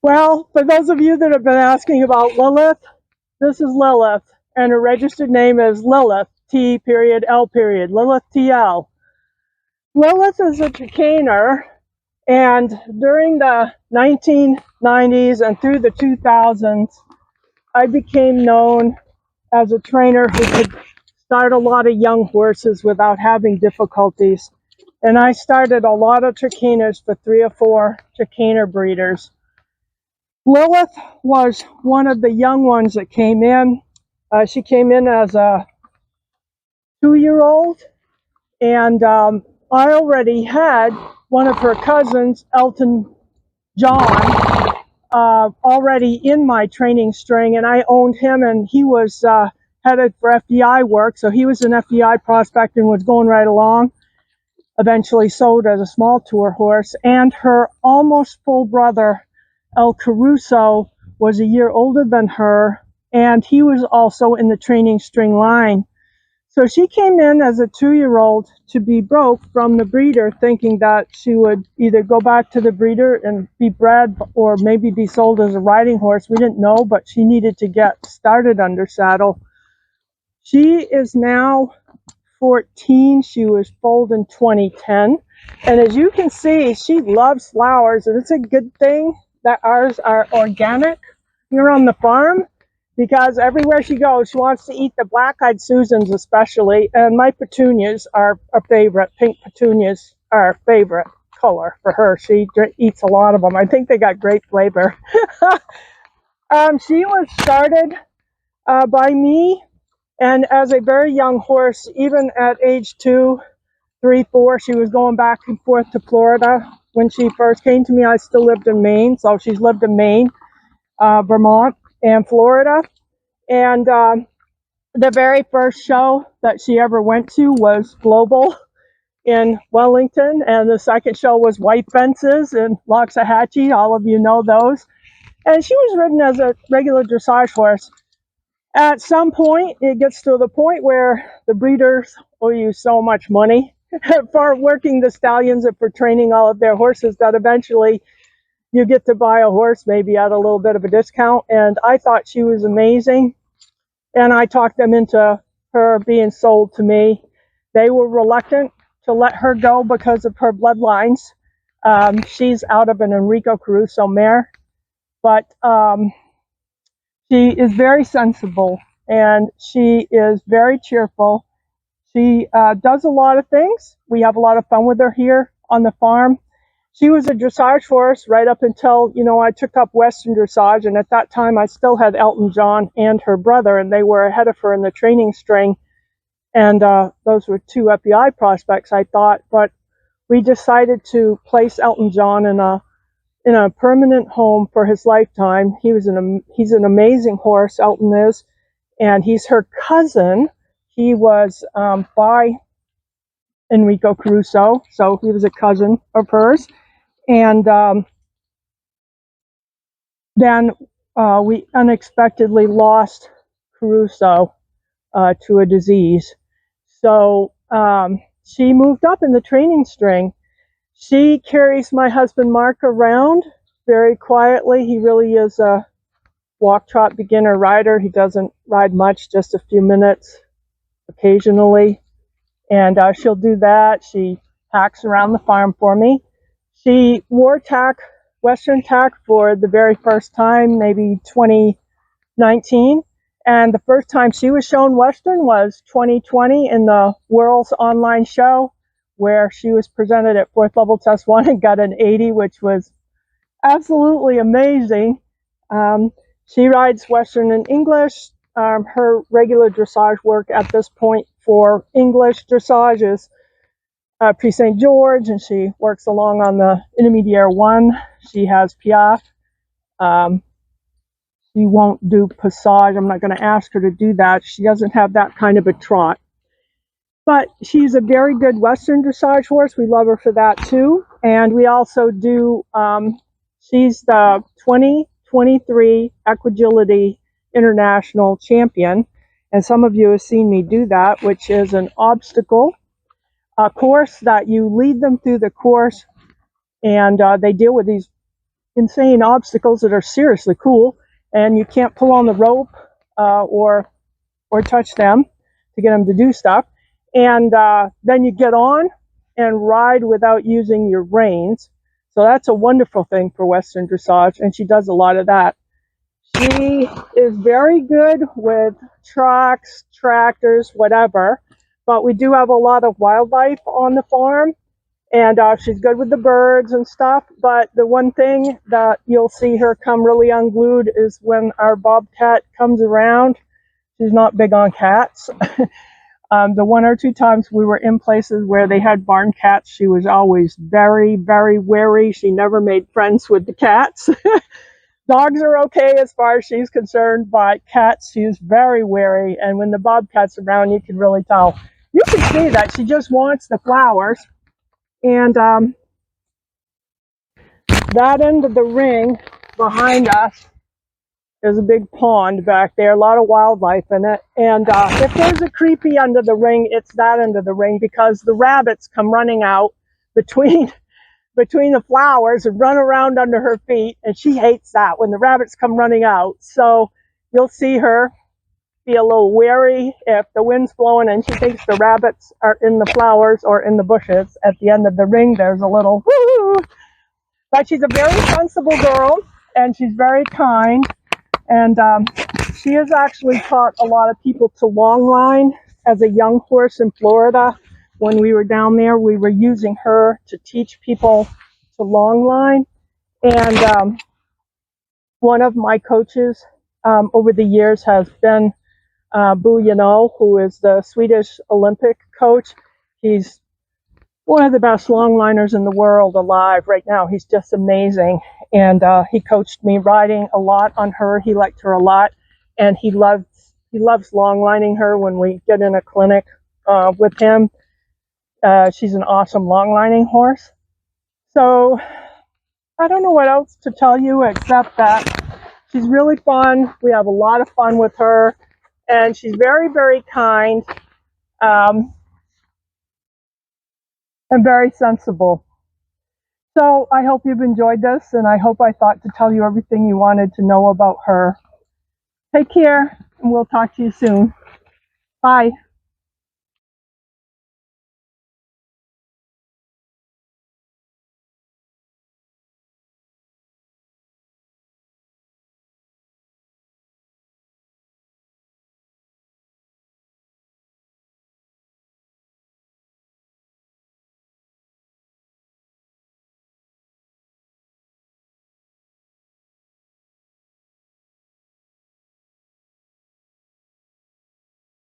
Well, for those of you that have been asking about Lilith, this is Lilith, and her registered name is Lilith T.L. Lilith T.L. Lilith is a chicaner, and during the 1990s and through the 2000s, I became known as a trainer who could start a lot of young horses without having difficulties. And I started a lot of chicaners for 3 or 4 chicaner breeders. Lilith was one of the young ones that came in. She came in as a 2-year-old, and I already had one of her cousins, Elton John, already in my training string, and I owned him, and he was headed for FDI work, so he was an FDI prospect and was going right along. Eventually sold as a small tour horse, and her almost full brother, El Caruso, was a year older than her, and he was also in the training string line. So she came in as a 2-year-old to be broke from the breeder, thinking that she would either go back to the breeder and be bred or maybe be sold as a riding horse. We didn't know, but she needed to get started under saddle. She is now 14. She was foaled in 2010. And as you can see, she loves flowers, and it's a good thing that ours are organic here on the farm, because everywhere she goes, she wants to eat the black-eyed Susans especially, and my petunias are a favorite. Pink petunias are a favorite color for her. She eats a lot of them. I think they got great flavor. She was started by me, and as a very young horse, even at age 2, 3, 4, she was going back and forth to Florida. When she first came to me, I still lived in Maine, so she's lived in Maine, Vermont, and Florida. And the very first show that she ever went to was Global in Wellington, and the second show was White Fences in Loxahatchee. All of you know those. And she was ridden as a regular dressage horse. At some point, it gets to the point where the breeders owe you so much money for working the stallions and for training all of their horses that eventually you get to buy a horse maybe at a little bit of a discount. And I thought she was amazing, and I talked them into her being sold to me. They were reluctant to let her go because of her bloodlines. She's out of an Enrico Caruso mare, but she is very sensible, and she is very cheerful. She does a lot of things. We have a lot of fun with her here on the farm. She was a dressage horse right up until, I took up Western dressage, and at that time I still had Elton John and her brother, and they were ahead of her in the training string. And those were 2 FEI prospects, I thought, but we decided to place Elton John in a permanent home for his lifetime. He's an amazing horse, Elton is, and he's her cousin. He was by Enrico Caruso, so he was a cousin of hers. And then we unexpectedly lost Caruso to a disease. So she moved up in the training string. She carries my husband Mark around very quietly. He really is a walk trot beginner rider. He doesn't ride much, just a few minutes occasionally. And she'll do that. She hacks around the farm for me. She wore tack, Western tack, for the very first time, maybe 2019. And the first time she was shown Western was 2020 in the World's Online Show, where she was presented at 4th level test 1 and got an 80, which was absolutely amazing. She rides Western and English. Her regular dressage work at this point for English dressage is Prix St. George, and she works along on the Intermediaire 1. She has Piaffe. She won't do Passage. I'm not going to ask her to do that. She doesn't have that kind of a trot. But she's a very good Western dressage horse. We love her for that too. And we also do, she's the 2023 Equagility International Champion. And some of you have seen me do that, which is an obstacle course that you lead them through the course, and they deal with these insane obstacles that are seriously cool, and you can't pull on the rope or touch them to get them to do stuff. And then you get on and ride without using your reins. So that's a wonderful thing for Western dressage, and she does a lot of that. She is very good with trucks, tractors, whatever, but we do have a lot of wildlife on the farm, and she's good with the birds and stuff. But the one thing that you'll see her come really unglued is when our bobcat comes around. She's not big on cats. The one or two times we were in places where they had barn cats, she was always very, very wary. She never made friends with the cats. Dogs are okay as far as she's concerned, but cats, she's very wary. And when the bobcat's around, you can really tell. You can see that she just wants the flowers. And that end of the ring behind us, there's a big pond back there, a lot of wildlife in it. And if there's a creepy under the ring, it's that end of the ring, because the rabbits come running out between the flowers and run around under her feet. And she hates that when the rabbits come running out. So you'll see her be a little wary if the wind's blowing and she thinks the rabbits are in the flowers or in the bushes. At the end of the ring, there's a little woo. But she's a very sensible girl, and she's very kind. And she has actually taught a lot of people to long line as a young horse in Florida. When we were down there, we were using her to teach people to long line. And one of my coaches over the years has been Bo Yano, who is the Swedish Olympic coach. He's one of the best longliners in the world alive right now. He's just amazing. And he coached me riding a lot on her. He liked her a lot, and he loves longlining her when we get in a clinic with him. She's an awesome longlining horse. So I don't know what else to tell you except that she's really fun. We have a lot of fun with her, and she's very, very kind. And very sensible. So I hope you've enjoyed this, and I hope I thought to tell you everything you wanted to know about her. Take care, and we'll talk to you soon. Bye.